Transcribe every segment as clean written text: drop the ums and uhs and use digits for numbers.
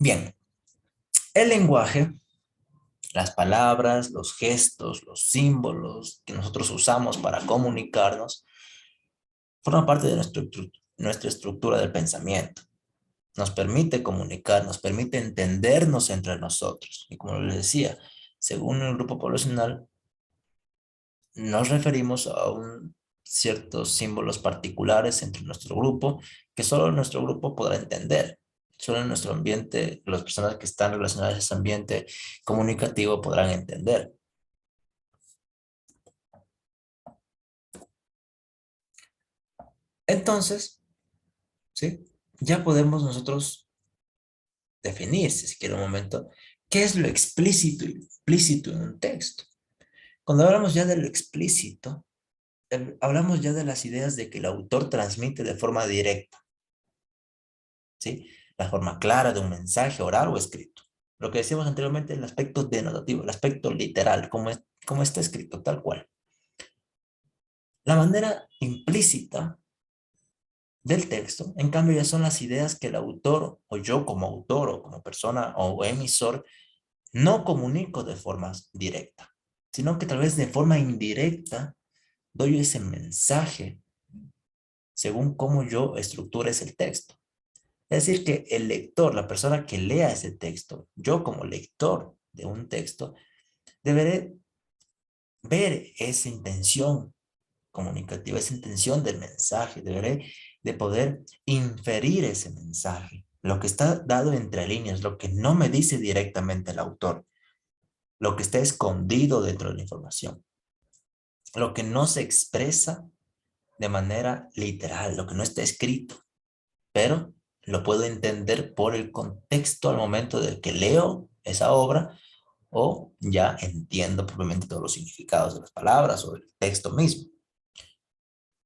Bien, el lenguaje, las palabras, los gestos, los símbolos que nosotros usamos para comunicarnos, forman parte de nuestra estructura del pensamiento. Nos permite comunicar, nos permite entendernos entre nosotros. Y como les decía, según el grupo poblacional, nos referimos a ciertos símbolos particulares entre nuestro grupo que solo nuestro grupo podrá entender. Solo en nuestro ambiente, las personas que están relacionadas a ese ambiente comunicativo podrán entender. Entonces, ¿sí? Ya podemos nosotros definir, si se quiere un momento, qué es lo explícito y implícito en un texto. Cuando hablamos ya de lo explícito, hablamos ya de las ideas de que el autor transmite de forma directa, ¿sí? La forma clara de un mensaje oral o escrito. Lo que decíamos anteriormente, el aspecto denotativo, el aspecto literal, como está escrito, tal cual. La manera implícita del texto, en cambio, ya son las ideas que el autor o yo como autor o como persona o emisor no comunico de forma directa, sino que tal vez de forma indirecta doy ese mensaje según cómo yo estructures el texto. Es decir, que el lector, la persona que lea ese texto, yo como lector de un texto, deberé ver esa intención comunicativa, esa intención del mensaje, deberé de poder inferir ese mensaje, lo que está dado entre líneas, lo que no me dice directamente el autor, lo que está escondido dentro de la información, lo que no se expresa de manera literal, lo que no está escrito, pero lo puedo entender por el contexto al momento de que leo esa obra o ya entiendo propiamente todos los significados de las palabras o del texto mismo.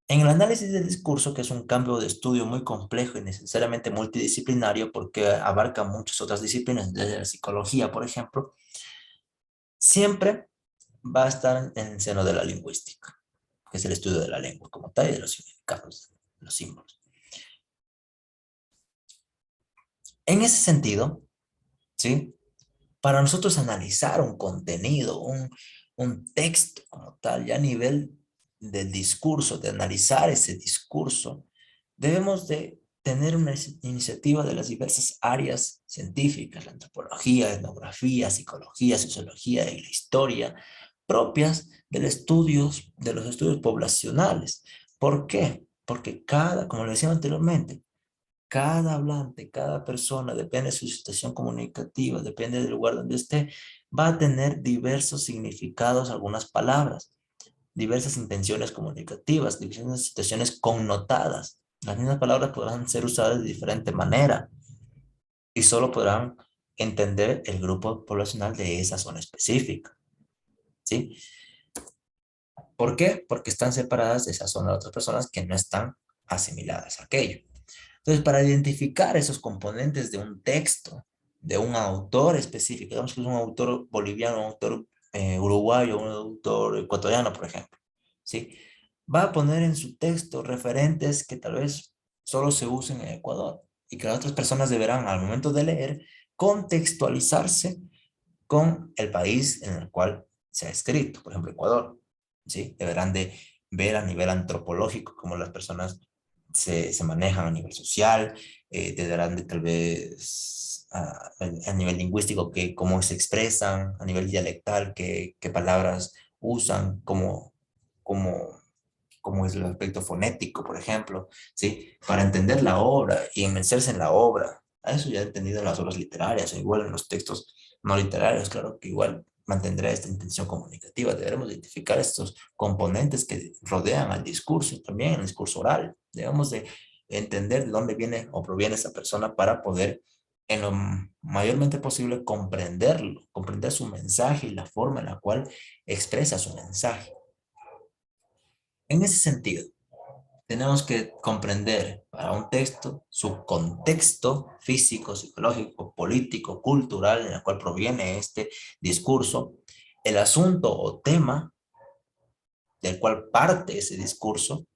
En el análisis del discurso, que es un campo de estudio muy complejo y necesariamente multidisciplinario porque abarca muchas otras disciplinas, desde la psicología, por ejemplo, siempre va a estar en el seno de la lingüística, que es el estudio de la lengua como tal y de los significados, los símbolos. En ese sentido, ¿sí? Para nosotros analizar un contenido, un texto como tal, ya a nivel del discurso, de analizar ese discurso, debemos de tener una iniciativa de las diversas áreas científicas, la antropología, etnografía, psicología, sociología y la historia, propias de los estudios poblacionales. ¿Por qué? Porque como le decía anteriormente, cada hablante, cada persona, depende de su situación comunicativa, depende del lugar donde esté, va a tener diversos significados algunas palabras, diversas intenciones comunicativas, diversas situaciones connotadas. Las mismas palabras podrán ser usadas de diferente manera y solo podrán entender el grupo poblacional de esa zona específica, ¿sí? ¿Por qué? Porque están separadas de esa zona de otras personas que no están asimiladas a aquello. Entonces, para identificar esos componentes de un texto, de un autor específico, digamos que es un autor boliviano, un autor uruguayo, un autor ecuatoriano, por ejemplo, ¿sí? Va a poner en su texto referentes que tal vez solo se usen en Ecuador y que las otras personas deberán, al momento de leer, contextualizarse con el país en el cual se ha escrito, por ejemplo, Ecuador, ¿sí? Deberán de ver a nivel antropológico cómo las personas se manejan a nivel social, deberán de tal vez a nivel lingüístico que cómo se expresan, a nivel dialectal qué palabras usan, cómo es el aspecto fonético, por ejemplo, ¿sí? Para entender la obra y inmersarse en la obra. A eso ya he entendido en las obras literarias, o igual en los textos no literarios, claro que igual mantendrá esta intención comunicativa. Debemos identificar estos componentes que rodean al discurso y también el discurso oral. Debemos de entender de dónde viene o proviene esa persona para poder en lo mayormente posible comprenderlo, comprender su mensaje y la forma en la cual expresa su mensaje. En ese sentido, tenemos que comprender para un texto su contexto físico, psicológico, político, cultural en el cual proviene este discurso, el asunto o tema del cual parte ese discurso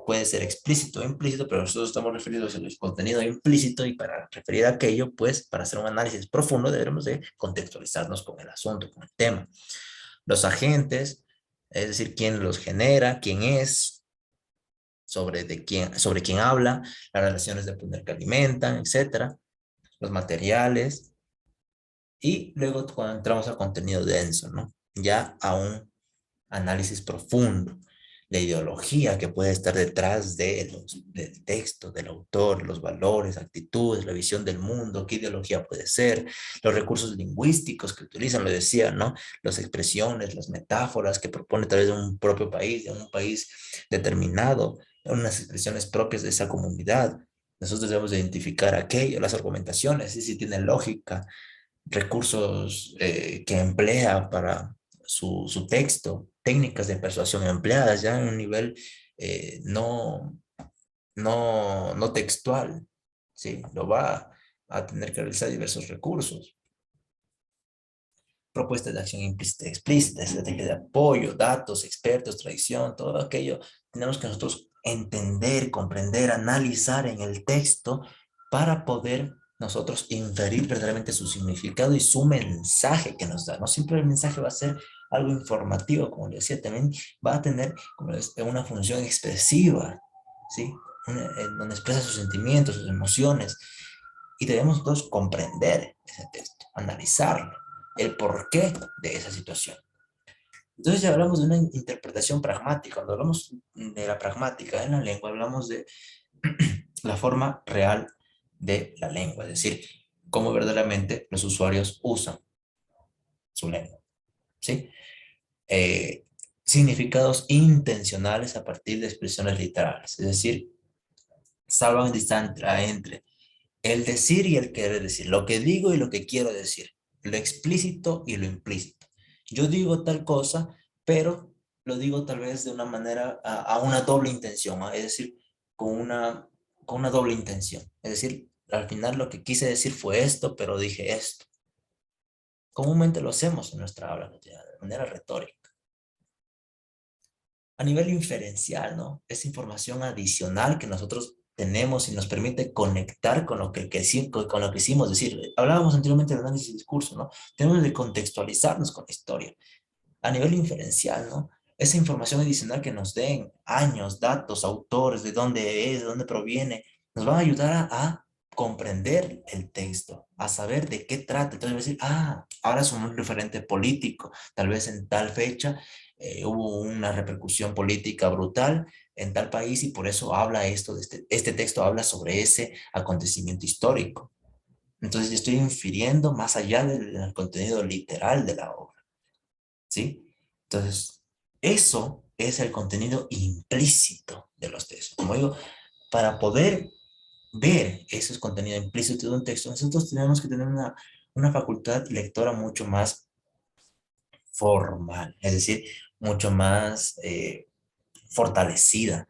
puede ser explícito o implícito, pero nosotros estamos referidos al contenido implícito y para referir a aquello, pues para hacer un análisis profundo debemos de contextualizarnos con el asunto, con el tema. Los agentes, es decir, quién los genera, quién es, sobre quién habla, las relaciones de poder que alimentan, etcétera, los materiales, y luego cuando entramos al contenido denso, ¿no? Ya a un análisis profundo, la ideología que puede estar detrás del texto, del autor, los valores, actitudes, la visión del mundo, qué ideología puede ser, los recursos lingüísticos que utilizan, lo decía, ¿no? Las expresiones, las metáforas que propone tal vez de un propio país, de un país determinado, unas expresiones propias de esa comunidad. Nosotros debemos identificar aquello, las argumentaciones, si tienen lógica, recursos que emplea para su texto, técnicas de persuasión empleadas ya en un nivel no textual, ¿sí? Lo va a tener que realizar diversos recursos. Propuestas de acción implícita y explícita, estrategia de apoyo, datos, expertos, tradición, todo aquello tenemos que nosotros entender, comprender, analizar en el texto para poder nosotros inferir verdaderamente su significado y su mensaje que nos da. No siempre el mensaje va a ser algo informativo, como le decía, también va a tener una función expresiva, ¿sí? En donde expresa sus sentimientos, sus emociones, y debemos nosotros comprender ese texto, analizarlo, el porqué de esa situación. Entonces ya hablamos de una interpretación pragmática. Cuando hablamos de la pragmática en la lengua, hablamos de la forma real de la lengua, es decir, cómo verdaderamente los usuarios usan su lengua, ¿sí? Eh, Significados intencionales a partir de expresiones literales, es decir, salvan distancia entre el decir y el querer decir, lo que digo y lo que quiero decir, lo explícito y lo implícito. Yo digo tal cosa, pero lo digo tal vez de una manera, a una doble intención, ¿no? Es decir, con una doble intención. Es decir, al final lo que quise decir fue esto, pero dije esto. Comúnmente lo hacemos en nuestra habla cotidiana, de manera retórica. A nivel inferencial, ¿no? Es información adicional que nosotros tenemos y nos permite conectar con con lo que hicimos decir. Hablábamos anteriormente del análisis de discurso, ¿no? Tenemos que contextualizarnos con la historia. A nivel inferencial, ¿no? Esa información adicional que nos den, años, datos, autores, de dónde es, de dónde proviene, nos van a ayudar a comprender el texto, a saber de qué trata. Entonces, decir, ahora es un referente político, tal vez en tal fecha hubo una repercusión política brutal en tal país y por eso habla esto, este texto habla sobre ese acontecimiento histórico. Entonces, yo estoy infiriendo más allá del contenido literal de la obra, ¿sí? Entonces, eso es el contenido implícito de los textos. Como digo, para poder ver ese contenido implícito de un texto, nosotros tenemos que tener una facultad lectora mucho más formal, es decir, mucho más fortalecida,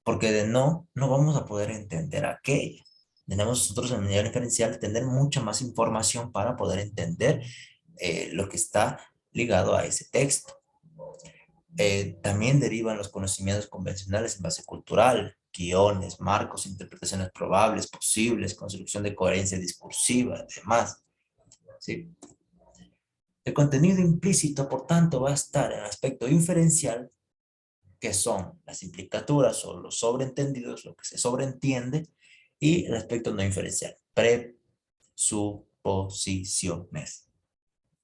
porque de no vamos a poder entender aquello. Tenemos nosotros en nivel diferencial tener mucha más información para poder entender lo que está ligado a ese texto. También derivan los conocimientos convencionales en base cultural, guiones, marcos, interpretaciones probables, posibles, construcción de coherencia discursiva, demás. ¿Sí? El contenido implícito, por tanto, va a estar en el aspecto inferencial, que son las implicaturas o los sobreentendidos, lo que se sobreentiende, y el aspecto no inferencial, presuposiciones.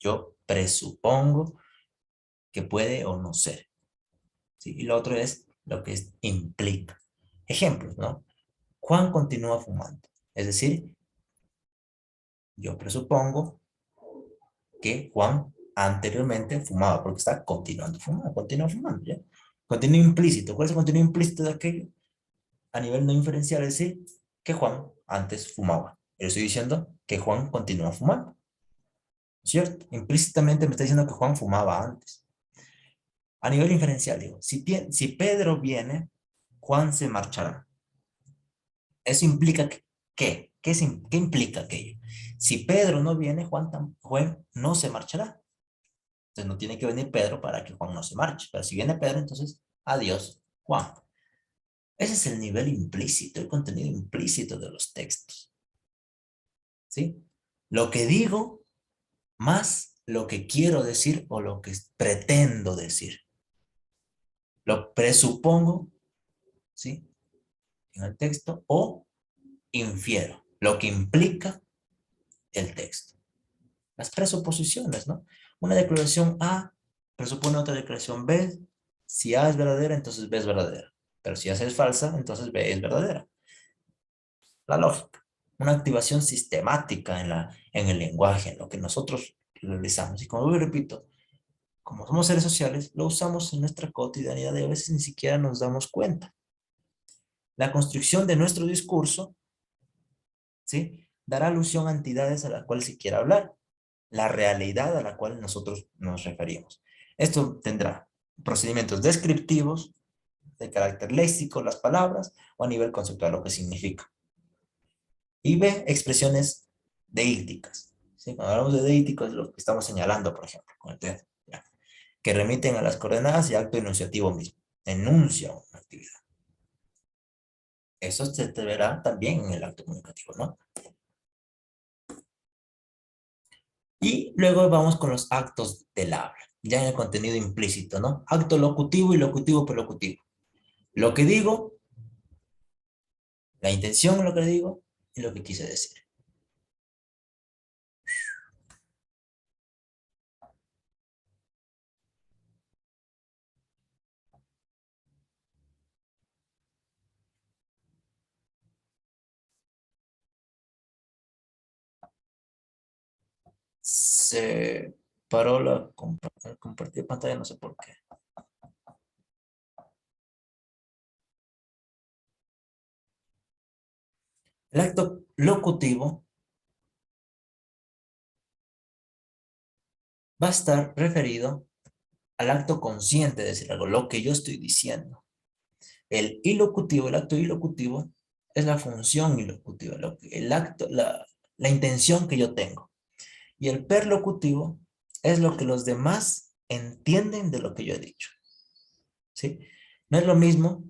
Yo presupongo que puede o no ser. ¿Sí? Y lo otro es lo que implica. Ejemplos, ¿no? Juan continúa fumando. Es decir, yo presupongo que Juan anteriormente fumaba, porque está continuando fumando, continúa fumando, ¿ya? Contenido implícito. ¿Cuál es el contenido implícito de aquello? A nivel no inferencial, es decir, que Juan antes fumaba. Yo estoy diciendo que Juan continúa fumando, ¿cierto? Implícitamente me está diciendo que Juan fumaba antes. A nivel inferencial, digo, si Pedro viene, Juan se marchará. Eso implica ¿qué implica aquello? Si Pedro no viene, Juan no se marchará. Entonces no tiene que venir Pedro para que Juan no se marche. Pero si viene Pedro, entonces adiós, Juan. Ese es el nivel implícito, el contenido implícito de los textos, ¿sí? Lo que digo más lo que quiero decir o lo que pretendo decir. Lo presupongo, ¿sí? En el texto o infiero, lo que implica el texto. Las presuposiciones, ¿no? Una declaración A presupone otra declaración B. Si A es verdadera, entonces B es verdadera. Pero si A es falsa, entonces B es verdadera. La lógica. Una activación sistemática en el lenguaje, en lo que nosotros realizamos. Y como yo repito, como somos seres sociales, lo usamos en nuestra cotidianidad y a veces ni siquiera nos damos cuenta. La construcción de nuestro discurso, ¿sí? Dará alusión a entidades a las cuales se quiera hablar, la realidad a la cual nosotros nos referimos. Esto tendrá procedimientos descriptivos, de carácter léxico, las palabras, o a nivel conceptual, lo que significa. Y B, expresiones deíticas. ¿Sí? Cuando hablamos de deítico es lo que estamos señalando, por ejemplo, con el dedo, ¿ya? Que remiten a las coordenadas y acto enunciativo mismo. Enuncia una actividad. Eso se te verá también en el acto comunicativo, ¿no? Y luego vamos con los actos del habla, ya en el contenido implícito, ¿no? Acto locutivo y locutivo por locutivo. Lo que digo, la intención de lo que digo y lo que quise decir. Se paró la compartir pantalla, no sé por qué. El acto locutivo va a estar referido al acto consciente de decir algo, lo que yo estoy diciendo. El ilocutivo, el acto ilocutivo, es la función ilocutiva, el acto, la intención que yo tengo. Y el perlocutivo es lo que los demás entienden de lo que yo he dicho. ¿Sí? No es lo mismo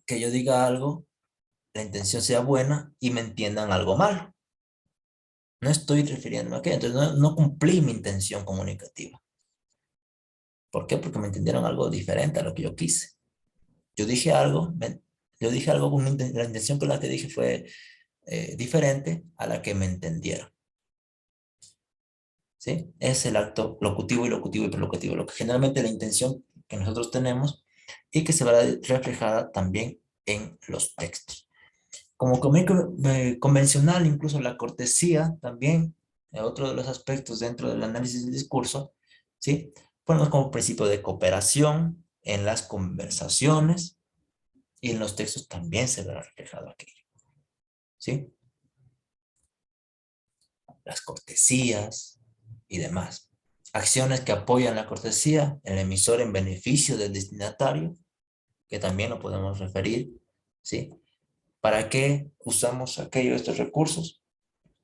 que yo diga algo, la intención sea buena y me entiendan algo malo. No estoy refiriéndome a aquello, entonces no cumplí mi intención comunicativa. ¿Por qué? Porque me entendieron algo diferente a lo que yo quise. Yo dije algo, yo dije algo con la intención con la que dije fue diferente a la que me entendieron. ¿Sí? Es el acto locutivo y locutivo y prelocutivo, lo que generalmente la intención que nosotros tenemos y que se verá reflejada también en los textos. Como convencional, incluso la cortesía también, otro de los aspectos dentro del análisis del discurso, ¿sí? Ponemos como principio de cooperación en las conversaciones y en los textos también se verá reflejado aquello, ¿sí? Las cortesías y demás. Acciones que apoyan la cortesía, el emisor en beneficio del destinatario, que también lo podemos referir, ¿sí? ¿Para qué usamos estos recursos?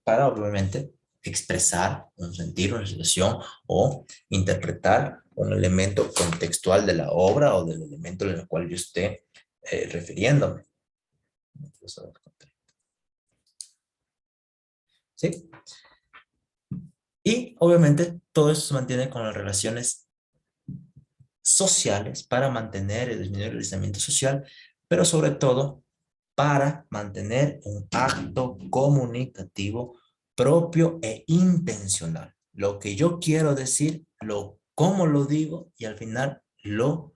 Para, obviamente, expresar un sentir, una situación o interpretar un elemento contextual de la obra o del elemento en el cual yo esté refiriéndome. ¿Sí? Y, obviamente, todo eso se mantiene con las relaciones sociales para mantener y disminuir el aislamiento social, pero sobre todo para mantener un acto comunicativo propio e intencional. Lo que yo quiero decir, cómo lo digo y al final lo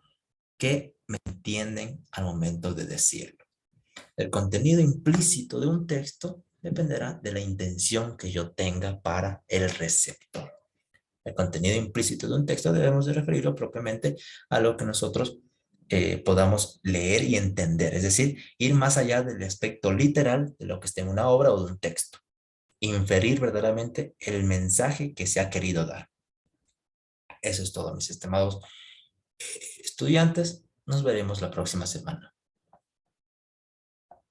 que me entienden al momento de decirlo. El contenido implícito de un texto dependerá de la intención que yo tenga para el receptor. El contenido implícito de un texto debemos de referirlo propiamente a lo que nosotros podamos leer y entender, es decir, ir más allá del aspecto literal de lo que esté en una obra o de un texto, inferir verdaderamente el mensaje que se ha querido dar. Eso es todo, mis estimados estudiantes. Nos veremos la próxima semana.